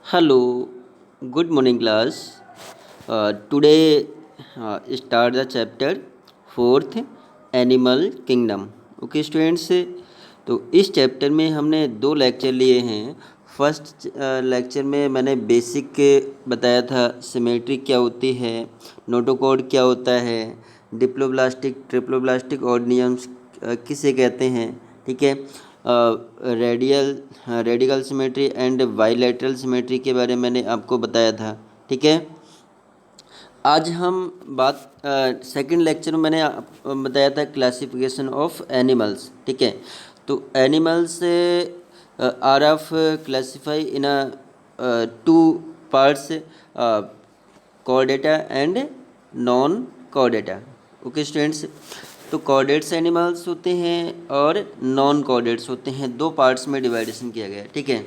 Hello, good morning class. Today start the chapter fourth animal kingdom. Okay students, तो इस chapter में हमने दो लेक्चर लिए हैं। फर्स्ट लेक्चर में मैंने बेसिक के बताया था, सिमेट्री क्या होती है, नोटोकॉर्ड क्या होता है, डिप्लोब्लास्टिक ट्रिप्लोब्लास्टिक ऑर्गेनिजम्स किसे कहते हैं, ठीक है। Radical symmetry and bilateral symmetry के बारे में मैंने आपको बताया था, ठीक है। आज हम बात सेकंड लेक्चर में मैंने बताया था क्लासिफिकेशन ऑफ एनिमल्स, ठीक है। तो animals are of classify in two parts, chordata and non chordata. Okay students, तो कॉर्डेट्स एनिमल्स होते हैं और नॉन कॉर्डेट्स होते हैं, दो पार्ट्स में डिवाइडेशन किया गया है, ठीक है।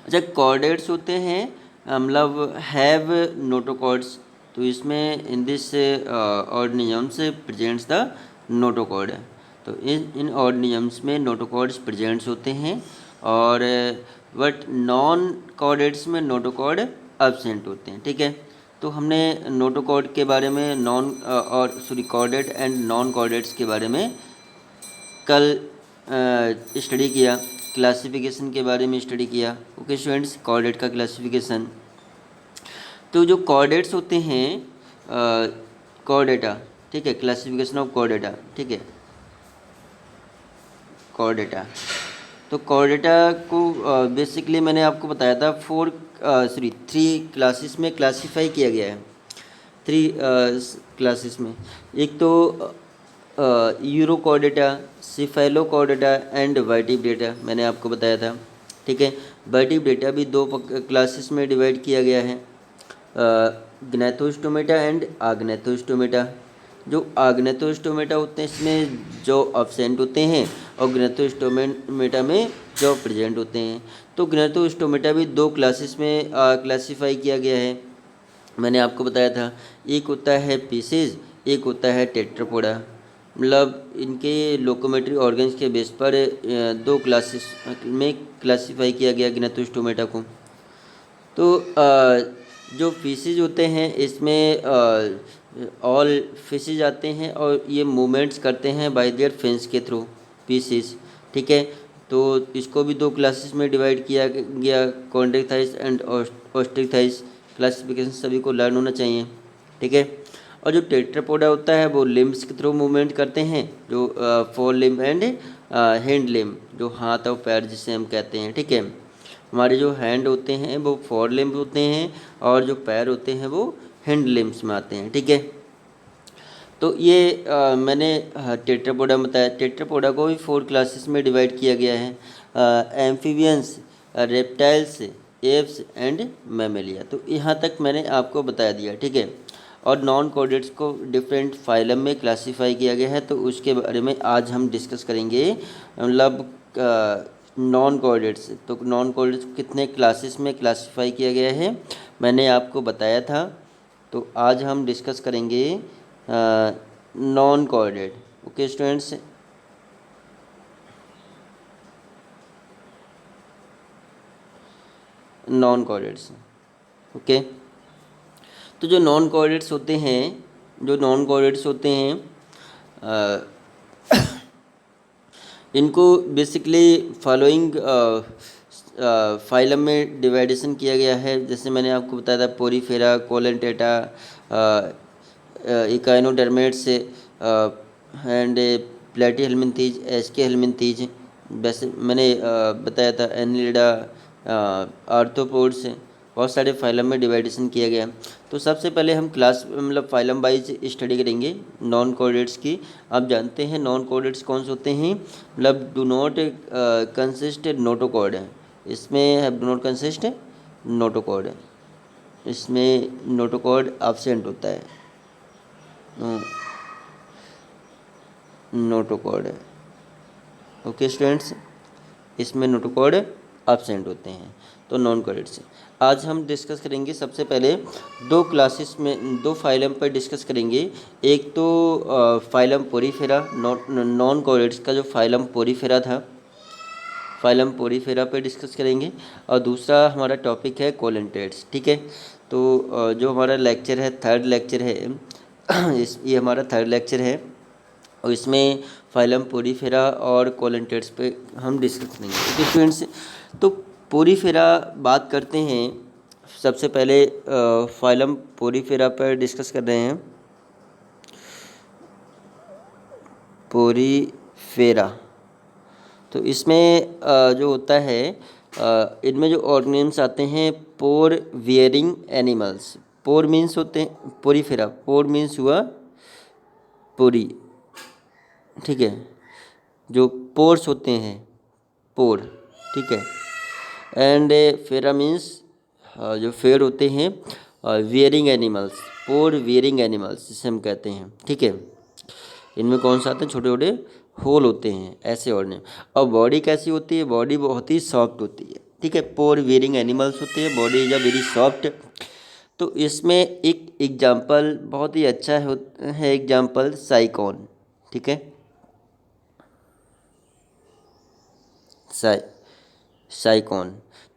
अच्छा, कॉर्डेट्स होते हैं मतलब हैव नोटोकॉर्ड्स, तो इसमें in this organisms presents the notochord. तो इन ऑर्गेनिजम्स में नोटोकॉर्ड्स प्रेजेंट्स होते हैं और बट नॉन कॉर्डेट्स में नोटोकॉर्ड एब्सेंट होते हैं, ठीक है। तो हमने नोटोकॉर्ड के बारे में कॉर्डेट एंड नॉन कॉर्डेट्स के बारे में कल स्टडी किया, क्लासिफिकेशन के बारे में स्टडी किया। ओके स्टूडेंट्स, कॉर्डेट का क्लासिफिकेशन। तो जो कॉर्डेट्स होते हैं कॉर्डेटा, ठीक है, क्लासिफिकेशन ऑफ कॉर्डेटा, ठीक है, कॉर्डेटा। तो कॉर्डेटा को बेसिकली मैंने आपको बताया था थ्री क्लासेस में क्लासीफाई किया गया है। थ्री क्लासेस में, एक तो यूरोकॉर्डेटा, सिफेलोकॉर्डेटा एंड वर्टिब्रेटा मैंने आपको बताया था, ठीक है। वर्टिब्रेटा भी दो क्लासेस में डिवाइड किया गया है, ग्नैथोस्टोमेटा एंड आग्नैथोस्टोमेटा। जो आग्नैथोस्टोमेटा होते हैं इसमें जो अब्सेंट होते हैं और ग्नैथोस्टोमेटा में जो प्रेजेंट होते हैं। तो ग्नैथोस्टोमेटा भी दो क्लासेस में क्लासीफाई किया गया है, मैंने आपको बताया था। एक होता है पीसेज, एक होता है टेट्रापोडा। मतलब इनके लोकोमेट्री ऑर्गन्स के बेस पर दो क्लासेस में क्लासीफाई किया गया ग्नैथोस्टोमेटा को। तो जो फिशेज होते हैं इसमें ऑल फिशेज आते हैं और ये मूवमेंट्स करते हैं बाय देयर फिन्स के थ्रू, फिशेज, ठीक है। तो इसको भी दो क्लासेस में डिवाइड किया गया, कॉन्ट्रैक्टाइल्स एंड ऑस्ट्रिक्टाइल्स। क्लासिफिकेशन सभी को लर्न होना चाहिए, ठीक है। और जो टेट्रापोडा होता है वो लिम्ब्स के थ्रू मूवमेंट करते हैं, जो four limb and hand limb, जो हाथ और पैर जिसे हम कहते हैं, ठीक है। हमारे जो हैंड होते हैं वो फोर लिम्ब होते हैं और जो पैर होते हैं वो हैंड लिम्ब्स में आते हैं, ठीक है। तो ये मैंने टेट्रापोडा बताया। टेट्रापोडा को भी फोर क्लासेस में डिवाइड किया गया है, amphibians, reptiles, apps and Mammalia. तो यहाँ तक मैंने आपको बता दिया, ठीक है। और नॉन कॉर्डेट्स को डिफरेंट फाइलम में क्लासीफाई किया गया है, तो उसके बारे में आज हम डिस्कस करेंगे। मतलब नॉन कॉर्डेट्स, तो नॉन कॉर्डेट्स कितने क्लासेस में क्लासीफाई किया गया है मैंने आपको बताया था। तो आज हम डिस्कस करेंगे non chordate. Okay students, non chordates, okay. तो जो नॉन कॉर्डेट्स होते हैं, जो नॉन कॉर्डेट्स होते हैं इनको बेसिकली फॉलोइंग फाइलम में डिवाइडेशन किया गया है। जैसे मैंने आपको बताया था पोरीफेरा, कोलेंटेटा, इकाइनोडर्मेट्स एंड प्लेटी हेलमिंथीज, एसके हेलमिंथीज। वैसे मैंने बताया था एनिलिडा, आर्थ्रोपोड्स, बहुत सारे फाइलम में डिवाइडेशन किया गया। तो सबसे पहले हम क्लास मतलब फाइलम वाइज स्टडी करेंगे नॉन कॉर्डेट्स की। आप जानते हैं नॉन कॉर्डेट्स कौन से होते हैं, मतलब डू नॉट कंसिस्ट नोटोकॉर्ड है, इसमें have do not consist notochord है, इसमें नोटोकॉर्ड एब्सेंट होता है, नोटोकॉर्ड है। ओके स्टूडेंट्स, इसमें नोटोकॉर्ड एब्सेंट होते हैं, तो नॉन कॉर्डेट्स। आज हम डिस्कस करेंगे सबसे पहले दो क्लासेस में, दो फाइलम पर डिस्कस करेंगे। एक तो फाइलम पोरीफेरा, नॉन कॉर्डेट्स का जो फाइलम पोरीफेरा था, फाइलम पोरीफेरा पे डिस्कस करेंगे और दूसरा हमारा टॉपिक है कोलेंटेड्स। ठीक है, तो जो हमारा लेक्चर है, थर्ड लेक्चर है ये हमारा थर्ड लेक्चर है और इसमें फाइलम पोरीफेरा और कोलेंटेड्स पे हम डिस्कस करेंगे। ओके स्टूडेंट्स, तो पोरीफेरा बात करते हैं। सबसे पहले फाइलम पोरीफेरा पर डिस्कस कर रहे हैं। पोरीफेरा, तो इसमें जो होता है इनमें जो ऑर्गेनिम्स आते हैं पोर वियरिंग एनिमल्स। पोर मीन्स होते हैं पोरीफेरा, पोर मीन्स हुआ पोरी, ठीक है, जो पोर्स होते हैं पोर, ठीक है। एंड फेरा मीन्स जो फेर होते हैं वियरिंग एनिमल्स, पोर वियरिंग एनिमल्स जिसे हम कहते हैं, ठीक है। इनमें कौन सा आते हैं, छोटे छोटे होल होते हैं ऐसे ऑर्गेनिज्म। और बॉडी कैसी होती है, बॉडी बहुत ही सॉफ्ट होती है, ठीक है। पोर वियरिंग एनिमल्स होते हैं, body is a very soft. तो इसमें एक एग्जाम्पल बहुत ही अच्छा है एग्जाम्पल साइकॉन, ठीक है। साइकॉन,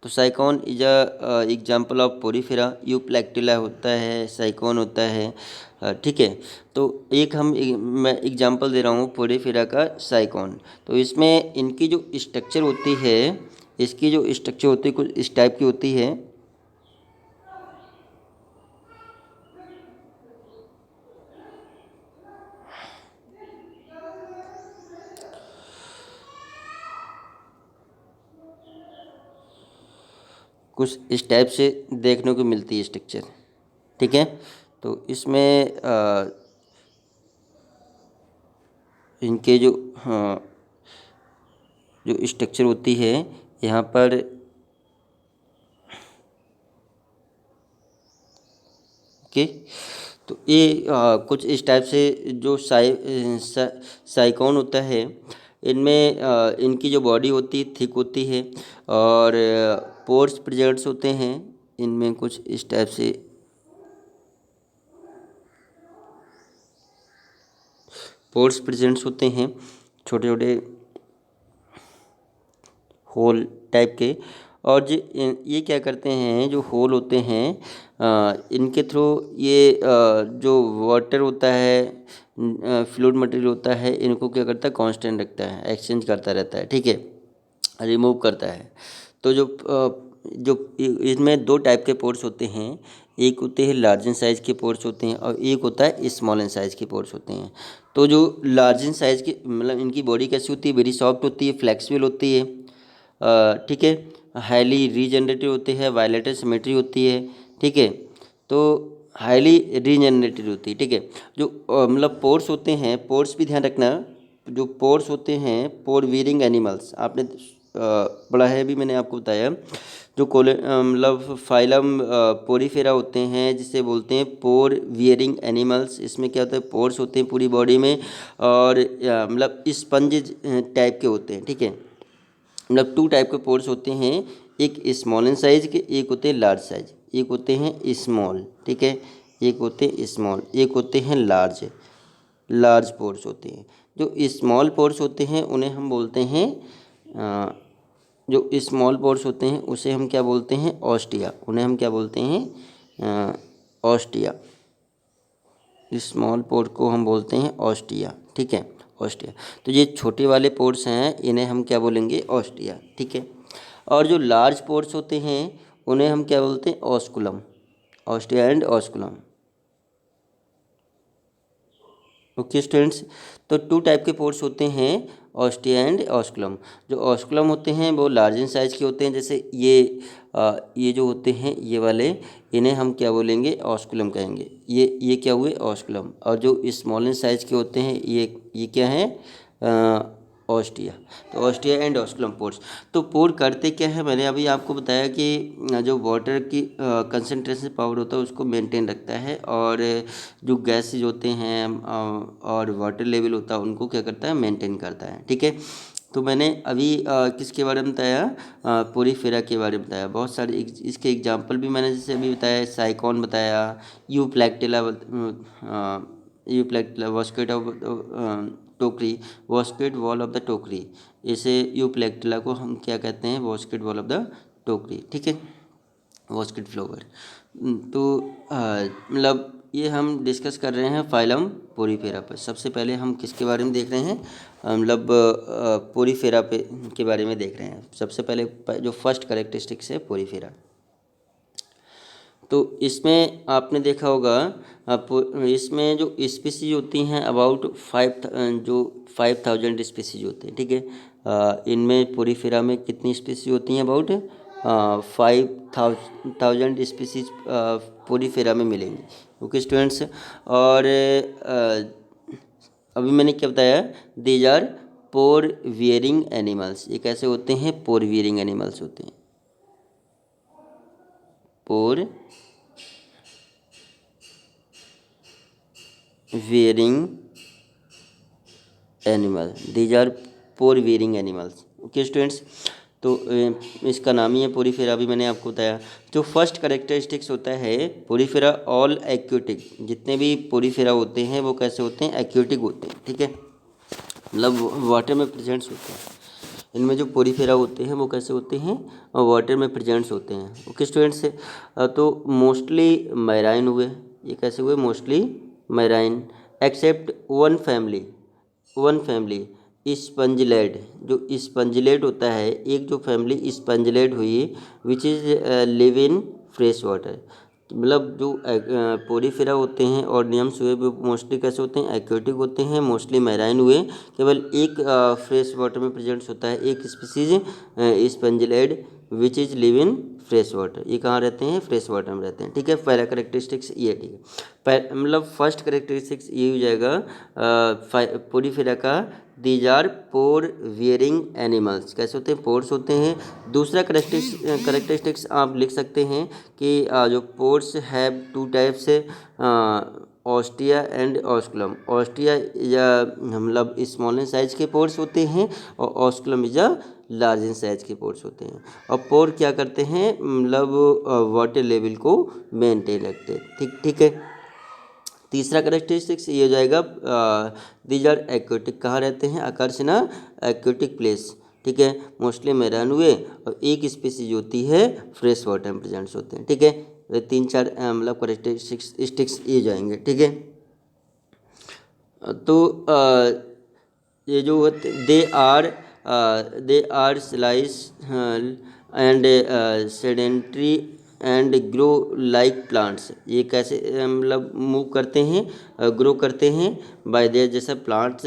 तो Sycon is a example of Porifera. Euplectella होता है, साइकॉन होता है, ठीक है। तो मैं एग्जांपल दे रहा हूँ पोरीफेरा का, साइकॉन। तो इसमें इनकी जो स्ट्रक्चर होती है, इसकी जो स्ट्रक्चर होती है कुछ इस टाइप की होती है। कुछ इस टाइप से देखने को मिलती है स्ट्रक्चर, ठीक है। तो इसमें इनके जो जो स्ट्रक्चर होती है यहाँ पर ओके। तो ये कुछ इस टाइप से जो साइकॉन होता है, इनमें इनकी जो बॉडी होती है थिक होती है और पोर्स प्रेजेंट्स होते हैं इनमें कुछ इस टाइप से। पोर्स प्रेजेंट्स होते हैं छोटे छोटे होल टाइप के। और ये क्या करते हैं, जो होल होते हैं इनके थ्रू ये जो वाटर होता है, फ्लूइड मटेरियल होता है, इनको क्या करता है, कांस्टेंट रखता है, एक्सचेंज करता रहता है, ठीक है, रिमूव करता है। तो जो इसमें दो टाइप के पोर्स होते हैं, एक होते हैं लार्ज इन साइज़ के पोर्स होते हैं और एक होता है स्मॉल इन साइज़ के पोर्स होते हैं। तो जो लार्ज इन साइज़ के मतलब इनकी बॉडी कैसी होती है, वेरी सॉफ्ट होती है, फ्लेक्सिबल होती है, ठीक है, हाईली रीजनरेटिव होती है, वायलेटर सिमेट्री होती है, ठीक है। तो हाईली रीजनरेटिव होती है, ठीक है। जो मतलब पोर्स होते हैं, पोर्स भी ध्यान रखना, जो पोर्स होते हैं पोर वियरिंग एनिमल्स, आपने पढ़ा है भी, मैंने आपको बताया। जो मतलब फाइलम पोरीफेरा होते हैं जिसे बोलते हैं पोर वियरिंग एनिमल्स, इसमें क्या होता है, पोर्स होते हैं पूरी बॉडी में और मतलब स्पंज टाइप के होते हैं, ठीक है। मतलब टू टाइप के पोर्स होते हैं, एक स्मॉल इन साइज के, एक होते हैं लार्ज साइज। एक होते हैं स्मॉल, ठीक है, एक होते हैं स्मॉल, एक होते हैं लार्ज। लार्ज पोर्स होते हैं। जो स्मॉल पोर्स होते हैं उन्हें हम बोलते हैं जो स्मॉल पोर्स होते हैं उसे हम क्या बोलते हैं, ऑस्टिया। उन्हें हम क्या बोलते हैं, ऑस्टिया। स्मॉल पोर को हम बोलते हैं ऑस्टिया, ठीक है, ऑस्टिया। तो ये छोटे वाले पोर्स हैं, इन्हें हम क्या बोलेंगे, ऑस्टिया, ठीक है। और जो लार्ज पोर्स होते हैं उन्हें हम क्या बोलते हैं, osculum. Ostia and osculum. Okay students, तो टू टाइप के पोर्स होते हैं, ऑस्टिया एंड ऑस्कुलम। जो ऑस्कुलम होते हैं वो लार्ज इन साइज़ के होते हैं, जैसे ये जो होते हैं ये वाले, इन्हें हम क्या बोलेंगे, ऑस्कुलम कहेंगे। ये क्या हुए, ऑस्कुलम। और जो स्मॉल इन साइज़ के होते हैं ये क्या है, ऑस्टिया। तो ऑस्टिया एंड ऑस्कुलम पोर्स। तो पोर करते क्या है, मैंने अभी आपको बताया कि जो वाटर की कंसंट्रेशन पावर होता है उसको मेंटेन रखता है और जो गैसेज होते हैं और वाटर लेवल होता है उनको क्या करता है, मेंटेन करता है, ठीक है। तो मैंने अभी किसके बारे में बताया, पोरीफेरा के बारे में बताया। बहुत सारे इसके एग्जांपल भी मैंने जैसे अभी बताया, साइकॉन बताया, यूप्लैक्टिला, यूप्लैक्टिला, वॉस्केटा टोकरी, वॉस्केट वॉल ऑफ द टोकरी, इसे यूप्लेक्टिला को हम क्या कहते हैं, वॉस्केट वॉल ऑफ द टोकरी, ठीक है, वॉस्केट फ्लावर। तो मतलब ये हम डिस्कस कर रहे हैं फाइलम पोरीफेरा पर। सबसे पहले हम किसके बारे में देख रहे हैं, मतलब पोरीफेरा पे के बारे में देख रहे हैं। सबसे पहले जो फर्स्ट कैरेक्टरिस्टिक्स है पोरीफेरा, तो इसमें आपने देखा होगा इसमें जो स्पीसीज होती हैं अबाउट 5000 स्पीसीज होते हैं, ठीक है। इनमें पोरीफेरा में कितनी स्पीसीज होती हैं, अबाउट 5000 स्पीसीज पोरीफेरा में मिलेंगी, ओके स्टूडेंट्स। और अभी मैंने क्या बताया, these are pore bearing animals, ये कैसे होते हैं, पोर वियरिंग एनिमल्स होते हैं, pore bearing animal, these are pore bearing animals, okay students. तो इसका नाम ही है पोरीफेरा, भी मैंने आपको बताया। जो फर्स्ट कैरेक्टरिस्टिक्स होता है पोरीफेरा, ऑल एक्वेटिक, जितने भी पोरीफेरा होते हैं वो कैसे होते हैं, एक्वेटिक होते हैं, ठीक है, मतलब वाटर में प्रेजेंट्स होते हैं। इनमें जो पोरीफेरा होते हैं वो कैसे होते हैं, वाटर में प्रेजेंट्स होते हैं, ओके स्टूडेंट्स। तो मोस्टली मैराइन हुए, ये कैसे हुए, mostly marine, except one family spongillid, जो स्पंजलेड होता है, एक जो फैमिली स्पंजलेड हुई which is live in fresh water, मतलब जो पोरीफेरा होते हैं और नियम्स हुए वो मोस्टली कैसे होते हैं, एक्वेटिक होते हैं, मोस्टली मैराइन हुए, केवल एक फ्रेश वाटर में प्रेजेंट्स होता है, एक species spongillid which is live in fresh water, ये कहाँ रहते हैं, फ्रेश वाटर में रहते हैं, ठीक है। पहला करेक्टरिस्टिक्स ये, ठीक है, मतलब फर्स्ट करेक्टरिस्टिक्स ये हो जाएगा पोरीफेरा का, these are pore bearing animals, कैसे होते हैं, पोर्स होते हैं। दूसरा करेक्टरिस्टिक्स आप लिख सकते हैं कि जो pores have two types, ostia and osculum, ostia या मतलब स्मॉल इन साइज के पोर्स होते हैं और ऑस्कुलम या लार्ज इन साइज के पोर्स होते हैं। और पोर क्या करते हैं, मतलब वाटर लेवल को मेंटेन रखते हैं, ठीक है। तीसरा करेक्टरिस्टिक्स ये हो जाएगा, दीज आर एक्वेटिक, कहाँ रहते हैं, अकर्स इन एक्वेटिक प्लेस, ठीक है, मोस्टली मैराइन हुए और एक स्पीसीज होती है फ्रेश वाटर में प्रेजेंट्स होते हैं, ठीक है। तीन चार मतलब करेक्टरिस्टिक्स ये जाएंगे, ठीक है। तो ये जो they are sessile and sedentary and grow like plants, ये कैसे मतलब मूव करते हैं, ग्रो करते हैं बाय देयर, जैसे प्लांट्स,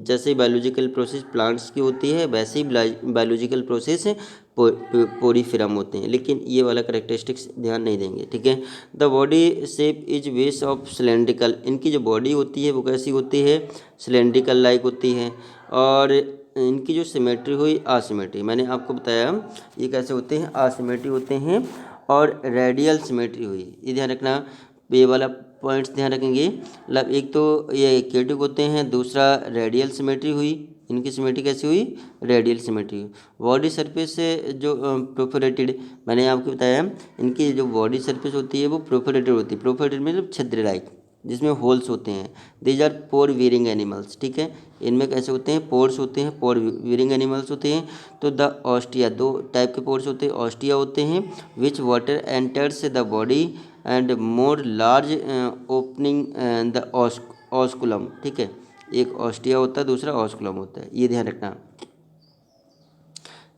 जैसे बायोलॉजिकल प्रोसेस प्लांट्स की होती है वैसे ही बायोलॉजिकल प्रोसेस पोरीफेरम होते हैं, लेकिन ये वाला करेक्टरिस्टिक्स ध्यान नहीं देंगे, ठीक है। The body shape is base of cylindrical, इनकी जो बॉडी होती है वो कैसी होती है, सिलेंड्रिकल लाइक होती है। और इनकी जो सिमेट्री हुई आसिमेट्री, मैंने आपको बताया ये कैसे होते हैं, आसिमेट्री होते हैं। और रेडियल सिमेट्री हुई, ये ध्यान रखना, ये वाला पॉइंट्स ध्यान रखेंगे, मतलब एक तो ये एक्वेटिक होते हैं, दूसरा रेडियल सिमेट्री हुई, इनकी सिमेट्री कैसी हुई, रेडियल सिमेट्री हुई। बॉडी सरफेस से जो प्रोफोरेटेड, मैंने आपको बताया इनकी जो बॉडी सरफेस होती है वो प्रोफोरेटेड होती है, प्रोफोरेटेड मतलब छिद्र लाइक, जिसमें होल्स होते हैं। These are pore bearing animals, ठीक है, इनमें कैसे होते हैं, पोर्स होते हैं, पोर वियरिंग एनिमल्स होते हैं। तो द ऑस्टिया, दो टाइप के पोर्स होते हैं, ऑस्टिया होते हैं which water enters the body and more large opening the osculum, ठीक है, एक ऑस्टिया होता है, दूसरा ऑस्कुलम होता है, ये ध्यान रखना।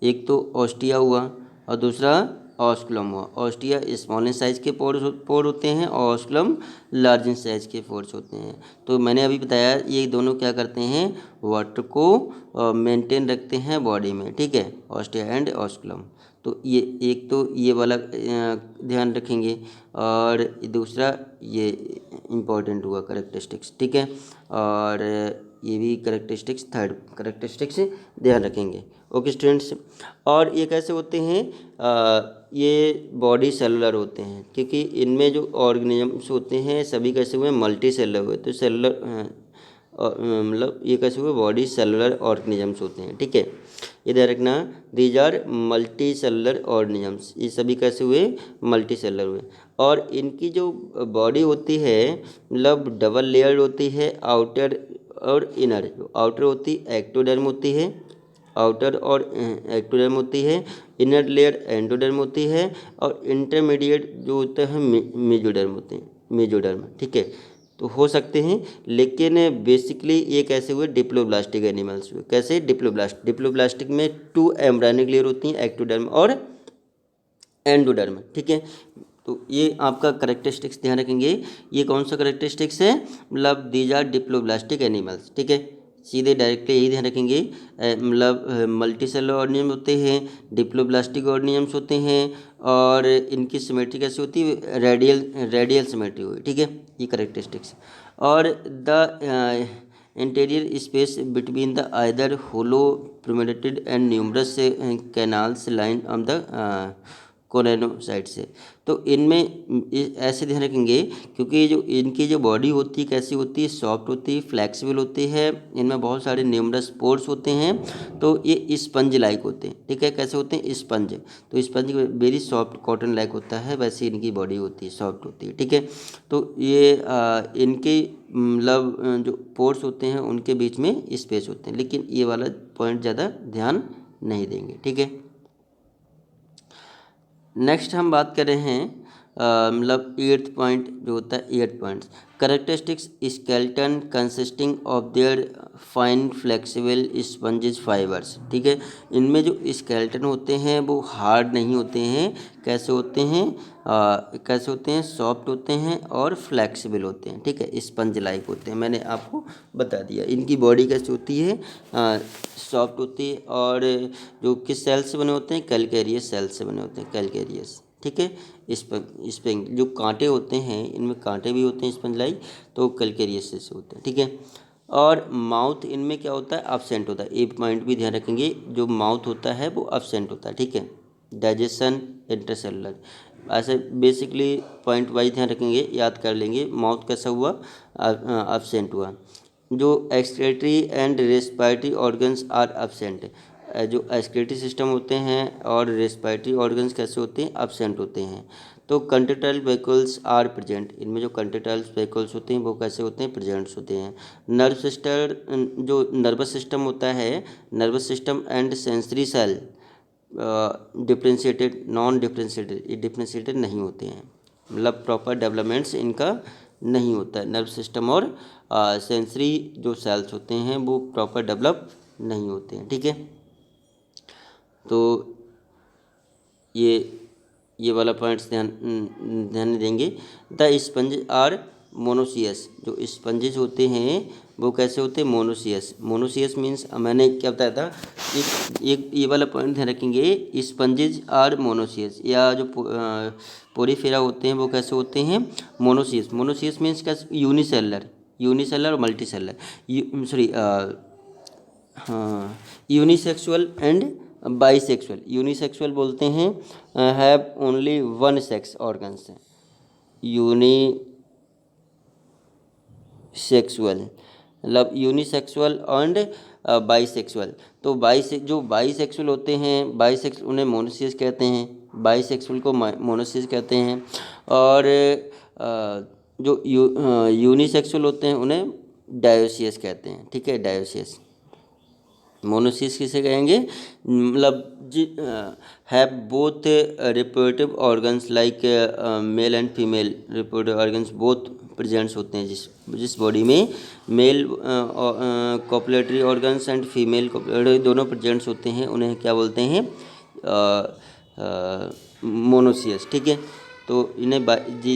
एक तो ऑस्टिया हुआ और दूसरा ऑस्कुलम हुआ। ऑस्टिया स्मॉल इन साइज के पोर होते हैं और ऑस्कुलम लार्ज इन साइज के पोर्स होते हैं। तो मैंने अभी बताया ये दोनों क्या करते हैं, वाटर को मेंटेन रखते हैं बॉडी में, ठीक है, ऑस्टिया एंड ऑस्कुलम। तो ये एक तो ये वाला ध्यान रखेंगे और दूसरा ये इम्पोर्टेंट हुआ करेक्टरिस्टिक्स, ठीक है। और ये भी करेक्टरिस्टिक्स, थर्ड करेक्टरिस्टिक्स ध्यान रखेंगे, ओके स्टूडेंट्स। और ये कैसे होते हैं, ये बॉडी सेलुलर होते हैं, क्योंकि इनमें जो ऑर्गेनिजम्स होते हैं सभी कैसे हुए, मल्टी सेलुलर हुए, तो सेलुलर मतलब ये कैसे हुए, बॉडी सेलुलर ऑर्गेनिजम्स होते हैं, ठीक है, ये ध्यान रखना। These are multicellular organisms, ये सभी कैसे हुए, मल्टी सेलुलर हुए। और इनकी जो बॉडी होती है मतलब डबल लेयर होती है, आउटर और इनर। जो आउटर होती है एक्टोडर्म होती है, आउटर और एक्टोडर्म होती है, इनर लेयर एंडोडर्म होती है, और इंटरमीडिएट जो होता है मेजोडर्म होते हैं, मेजोडर्म। ठीक है, तो हो सकते हैं, लेकिन बेसिकली ये कैसे हुए, डिप्लोब्लास्टिक एनिमल्स हुए। कैसे, डिप्लोब्लास्टिक में 2 एम्ब्रायनिक लेयर होती हैं, एक्टोडर्म और एंडोडर्म। ठीक है, तो ये आपका करेक्टरिस्टिक्स ध्यान रखेंगे। ये कौन सा करेक्टरिस्टिक्स है, मतलब दीज आर डिप्लोब्लास्टिक एनिमल्स। ठीक है, सीधे डायरेक्टली यही ध्यान रखेंगे। मतलब मल्टी सेलुलर ऑर्गेनिज्म होते हैं, डिप्लोब्लास्टिक ऑर्गेनिजम्स होते हैं, और इनकी सिमेट्री कैसी होती है, रेडियल सिमेट्री हुई। ठीक है, ये करेक्टरिस्टिक्स। और the interior space between the either hollow promoted and numerous canals line on the choanocyte से। तो इनमें ऐसे ध्यान रखेंगे, क्योंकि जो इनकी जो बॉडी होती है कैसी होती है, सॉफ्ट होती है, फ्लेक्सिबल होती है, इनमें बहुत सारे न्यूमरस पोर्स होते हैं, तो ये स्पंज लाइक होते हैं। ठीक है, कैसे होते हैं, स्पंज। तो sponge very soft cotton like होता है, वैसे इनकी बॉडी होती है, सॉफ्ट होती है। ठीक है, तो ये इनके मतलब जो पोर्स होते हैं उनके बीच में स्पेस होते हैं, लेकिन ये वाला पॉइंट ज़्यादा ध्यान नहीं देंगे। ठीक है, नेक्स्ट हम बात कर रहे हैं मतलब 8th पॉइंट जो होता है, 8 points characteristics skeleton consisting of their fine flexible sponges fibres. ठीक है, इनमें जो स्केलेटन होते हैं वो हार्ड नहीं होते हैं, कैसे होते हैं, कैसे होते हैं, सॉफ्ट होते हैं और फ्लेक्सिबल होते हैं। ठीक है, स्पंज लाइक होते हैं, मैंने आपको बता दिया। इनकी बॉडी कैसी होती है, सॉफ्ट होती है, और जो किस सेल से बने होते हैं, कैलकेरियस सेल से बने होते हैं, कैलकेरियस। ठीक है, स्पंज जो कांटे होते हैं, इनमें कांटे भी होते हैं स्पंज लाइक, तो कैलकेरियस से होते हैं। ठीक है, और माउथ इनमें क्या होता है, एब्सेंट होता है। एक पॉइंट भी ध्यान रखेंगे, जो माउथ होता है वो एब्सेंट होता है। ठीक है, डाइजेशन इंटरसेलुलर, ऐसे बेसिकली पॉइंट वाइज ध्यान रखेंगे, याद कर लेंगे। माउथ कैसा हुआ, एब्सेंट हुआ। जो excretory and respiratory organs are absent, जो एक्सक्रीटरी सिस्टम होते हैं और रेस्पिरेटरी ऑर्गन्स कैसे होते हैं, एब्सेंट होते हैं। तो कंट्रेक्टाइल वेहिकल्स आर प्रेजेंट, इनमें जो कंट्रेक्टाइल वेहिकल्स होते हैं वो कैसे होते हैं, प्रेजेंट्स होते हैं। नर्व सिस्टम, जो नर्वस सिस्टम होता है, nervous system and sensory cell differentiated, non differentiated, ये डिफ्रेंशिएटेड नहीं होते हैं, मतलब प्रॉपर डेवलपमेंट्स इनका नहीं होता है। नर्व सिस्टम और सेंसरी जो सेल्स होते हैं वो प्रॉपर डेवलप नहीं होते हैं। ठीक है, तो ये वाला पॉइंट्स ध्यान देंगे। द स्पंज आर मोनोसियस, जो स्पंजेस होते हैं वो कैसे होते हैं, मोनोसियस। मोनोसियस मीन्स मैंने क्या बताया था, एक ये वाला पॉइंट ध्यान रखेंगे, स्पंजेस आर मोनोसियस, या जो पोरीफेरा होते हैं वो कैसे होते हैं, मोनोसियस। मोनोसियस मीन्स कैसे, यूनिसेलर, यूनिसेलर और मल्टी सेलर, सॉरी, हाँ, यूनिसेक्सुअल एंड बाईसेक्सुअल। यूनिसेक्सुअल बोलते हैं have only one sex organs, unisexual मतलब यूनिसेक्सुअल एंड बाईसेक्सुअल। तो जो बाईसेक्सुअल होते हैं, बाईसेक्स उन्हें मोनोसियस कहते हैं, बाईसेक्सुअल को मोनोसियस कहते हैं, और जो यूनिसेक्सुअल होते हैं उन्हें डायोसियस कहते हैं। ठीक है, डायोसियस। मोनोसिस किसे कहेंगे, मतलब have both reproductive organs like male and female reproductive organs both presents होते हैं, जिस बॉडी में male copulatory organs and female copulatory दोनों प्रेजेंट्स होते हैं, उन्हें क्या बोलते हैं, मोनोसियस। ठीक है, तो इन्हें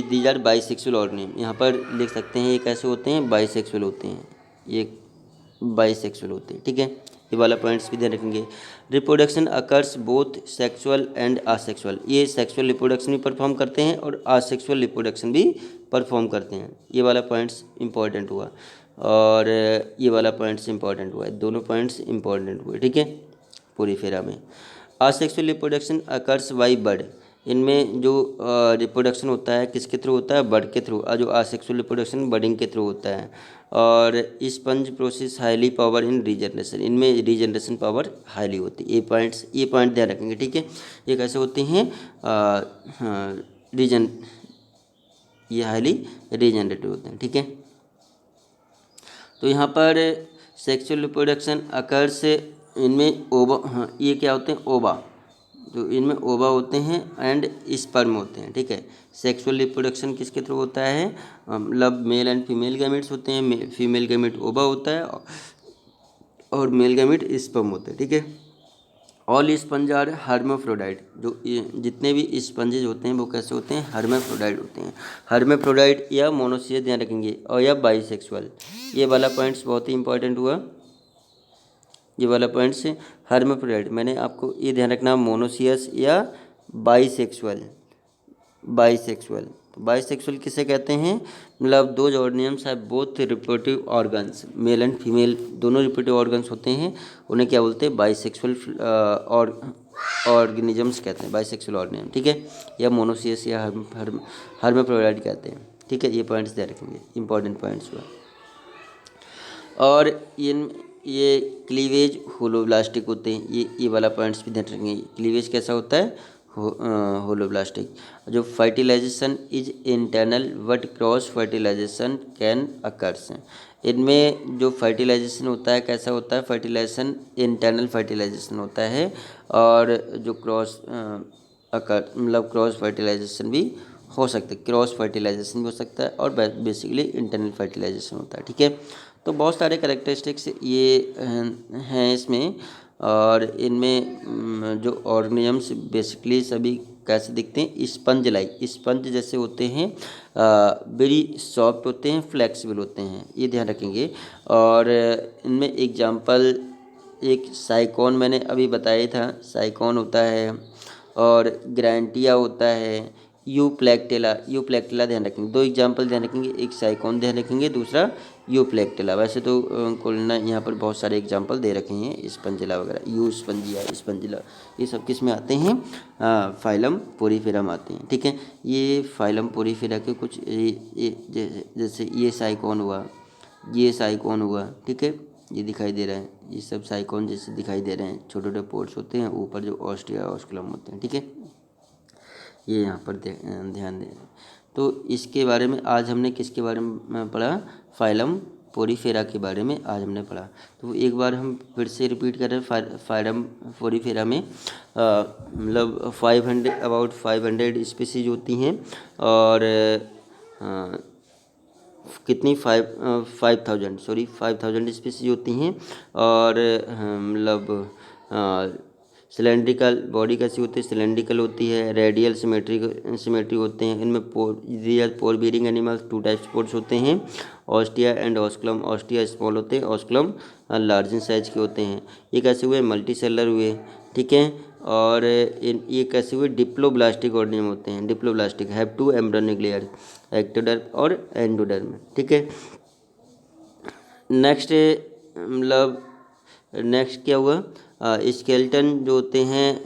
दीज आर बाईसेक्सुअल ऑर्गेनिज्म, यहाँ पर लिख सकते हैं ये कैसे होते हैं, बाईसेक्सुअल होते हैं, ये बाईसेक्सुअल होते हैं। ठीक है, ये वाला पॉइंट्स भी ध्यान रखेंगे। Reproduction occurs both sexual and asexual, ये सेक्सुअल रिप्रोडक्शन भी परफॉर्म करते हैं और आसेक्सुअल रिप्रोडक्शन भी परफॉर्म करते हैं। ये वाला पॉइंट्स इंपॉर्टेंट हुआ, और ये वाला पॉइंट्स इंपॉर्टेंट हुआ, दोनों पॉइंट्स इंपॉर्टेंट हुए। ठीक है, पूरी फेरा में asexual reproduction occurs by bird, इनमें जो रिप्रोडक्शन होता है किसके थ्रू होता है, बर्ड के थ्रू। जो आसेक्सुअल रिप्रोडक्शन बर्डिंग के थ्रू होता है। और sponge process highly power in regeneration, इनमें रीजनरेशन पावर हाईली होती है। ये पॉइंट ध्यान रखेंगे। ठीक है, ये कैसे होते हैं, रीजन, ये हाईली रीजनरेटिव होते हैं। ठीक है, तो यहाँ पर सेक्सुअल रिप्रोडक्शन अकर्स इनमें ओवा, हाँ ये क्या होते हैं, ओवा, तो इनमें ओवा होते हैं एंड स्पर्म होते हैं, ठीक है। सेक्सुअल रिप्रोडक्शन किसके थ्रू होता है, मतलब मेल एंड फीमेल गैमेट्स होते हैं, फीमेल गैमेट ओवा होता है और मेल गैमेट स्पर्म होते हैं, ठीक है। ऑल स्पंज आर हर्माफ्रोडाइट, जो जितने भी स्पंजेज होते हैं वो कैसे होते हैं, हर्माफ्रोडाइट होते हैं। हर्माफ्रोडाइट या मोनोसियस ध्यान रखेंगे, और या बाइसेक्सुअल, ये वाला पॉइंट्स बहुत ही इंपॉर्टेंट हुआ, ये वाला पॉइंट्स हर्माफ्रोडाइट, मैंने आपको ये ध्यान रखना, मोनोसियस या बाइसेक्सुअल। बाइसेक्सुअल, बाइसेक्सुअल किसे कहते हैं, मतलब दो organisms have both reproductive organs, mail and female दोनों रिप्रोडक्टिव ऑर्गन्स होते हैं, उन्हें क्या बोलते हैं, बाइसेक्सुअल और ऑर्गेनिजम्स कहते हैं, बाइसेक्सुअल ऑर्गेनिज्म, ठीक है, या मोनोसियस या हर्माफ्रोडाइट कहते हैं, ठीक है। ये पॉइंट्स ध्यान रखेंगे, इंपॉर्टेंट पॉइंट्स हुआ। और ये क्लीवेज होलोब्लास्टिक होते हैं, ये वाला पॉइंट्स भी ध्यान रखेंगे, क्लीवेज कैसा होता है, होलोब्लास्टिक। जो fertilisation is internal but cross fertilisation can occurs, इनमें जो फर्टिलाइजेशन होता है कैसा होता है, फर्टिलाइजेशन इंटरनल फर्टिलाइजेशन होता है, और जो क्रॉस मतलब क्रॉस फर्टिलाइजेशन भी हो सकता है, क्रॉस फर्टिलाइजेशन भी हो सकता है, और बेसिकली इंटरनल फर्टिलाइजेशन होता है, ठीक है। तो बहुत सारे कैरेक्टरिस्टिक्स ये हैं इसमें, और इनमें जो ऑर्गेनिजम्स बेसिकली सभी कैसे दिखते हैं, स्पंज लाइक, स्पंज जैसे होते हैं, वेरी सॉफ्ट होते हैं, फ्लेक्सिबल होते हैं, ये ध्यान रखेंगे। और इनमें एग्जांपल एक साइकॉन मैंने अभी बताया था, साइकॉन होता है, और ग्रांटिया होता है, यूप्लेक्टेला ध्यान रखेंगे, दो एग्जांपल ध्यान रखेंगे, एक साइकॉन ध्यान रखेंगे, दूसरा यूप्लेक्टेला। वैसे तो कोलना यहाँ पर बहुत सारे एग्जांपल दे रखे हैं, स्पंजिला वगैरह, यू स्पंजिया, स्पंजिला, ये सब किस में आते हैं, फाइलम पोरीफेरा में आते हैं, ठीक है। ये फाइलम पोरीफेरा के कुछ जैसे ये साइकॉन हुआ, ये साइकॉन हुआ, ठीक है, ये दिखाई दे रहा है, ये सब साइकॉन जैसे दिखाई दे रहे हैं, छोटे छोटे पोर्स होते हैं, ऊपर जो ऑस्टिया ऑस्कुलम होते हैं, ठीक है, ये यहाँ पर ध्यान दें। तो इसके बारे में आज हमने किसके बारे में पढ़ा, फाइलम पोरीफेरा के बारे में आज हमने पढ़ा। तो एक बार हम फिर से रिपीट कर रहे हैं, फाइलम पोरीफेरा में मतलब 500 अबाउट 500 स्पीसीज होती हैं, और कितनी 5000 स्पीसीज होती हैं, और मतलब सिलेंड्रिकल बॉडी कैसी होती है, सिलेंड्रिकल होती है, रेडियल सिमेट्री होते हैं, इनमें पोर बीरिंग एनिमल्स 2 टाइप्स पोर्स होते हैं, ostia and osculum, ostia small होते हैं, ऑस्कुलम लार्ज इन साइज के होते हैं। ये कैसे हुए, मल्टी सेलर हुए, ठीक है। और ये कैसे हुए, डिप्लोब्लास्टिक ऑर्गेनिज्म होते हैं, diploblastic, have 2 embryonic layer, ectoderm और एंडोडर्म, ठीक है। नेक्स्ट मतलब नेक्स्ट क्या हुआ, स्केलेटन जो होते हैं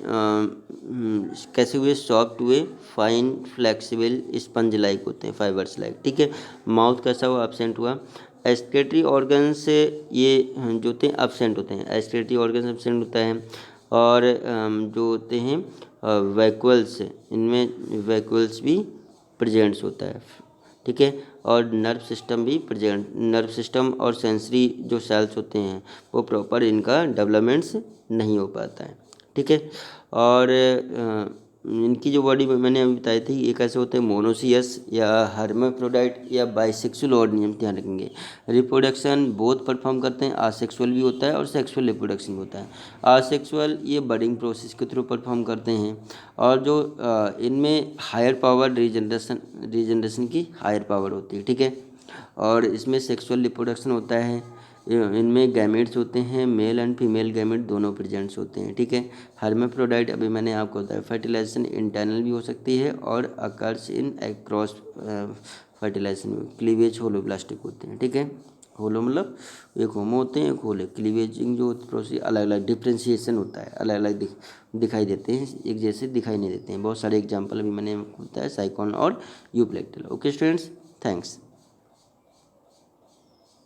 कैसे हुए, सॉफ्ट हुए, फाइन फ्लेक्सिबल स्पंज लाइक होते हैं, फाइबर्स लाइक, ठीक है। माउथ कैसा हुआ, एब्सेंट हुआ। एक्सक्रीटरी ऑर्गन से ये जो होते हैं एब्सेंट होते हैं, एक्सक्रीटरी ऑर्गन एब्सेंट होता है। और जो होते हैं वैक्यूल्स, इनमें वैक्यूल्स भी प्रेजेंट्स होता है, ठीक है। और नर्व सिस्टम भी प्रेजेंट, नर्व सिस्टम और सेंसरी जो सेल्स होते हैं वो प्रॉपर इनका डेवलपमेंट्स नहीं हो पाता है, ठीक है। और इनकी जो बॉडी मैंने अभी बताई थी, ये कैसे होते हैं, मोनोसियस या हर्माफ्रोडाइट या बाइसेक्सुअल ऑर्गेनिज्म, ध्यान रखेंगे। रिप्रोडक्शन बोथ परफॉर्म करते हैं, आसेक्सुअल भी होता है और सेक्सुअल रिप्रोडक्शन भी होता है। आसेक्सुअल ये बडिंग प्रोसेस के थ्रू परफॉर्म करते हैं, और जो इनमें हायर पावर रीजनरेशन की हायर पावर होती है, ठीक है। और इसमें सेक्सुअल रिप्रोडक्शन होता है, इनमें गैमेट्स होते हैं, मेल एंड फीमेल गैमेट दोनों प्रेजेंट्स होते हैं, ठीक है। हर्माफ्रोडाइट अभी मैंने आपको बताया, फर्टिलाइजेशन इंटरनल भी हो सकती है और occurs in cross fertilisation, cleavage holoblastic होते हैं, ठीक है। होलो मतलब एक होमो होते हैं, एक होले, क्लीवेजिंग जो प्रोसेस अलग अलग डिफ्रेंशिएशन होता है, अलग अलग दिखाई देते हैं, एक जैसे दिखाई नहीं देते हैं। बहुत सारे एग्जाम्पल अभी मैंने बताया, साइकॉन और यूप्लेक्टेला। Okay students, thanks.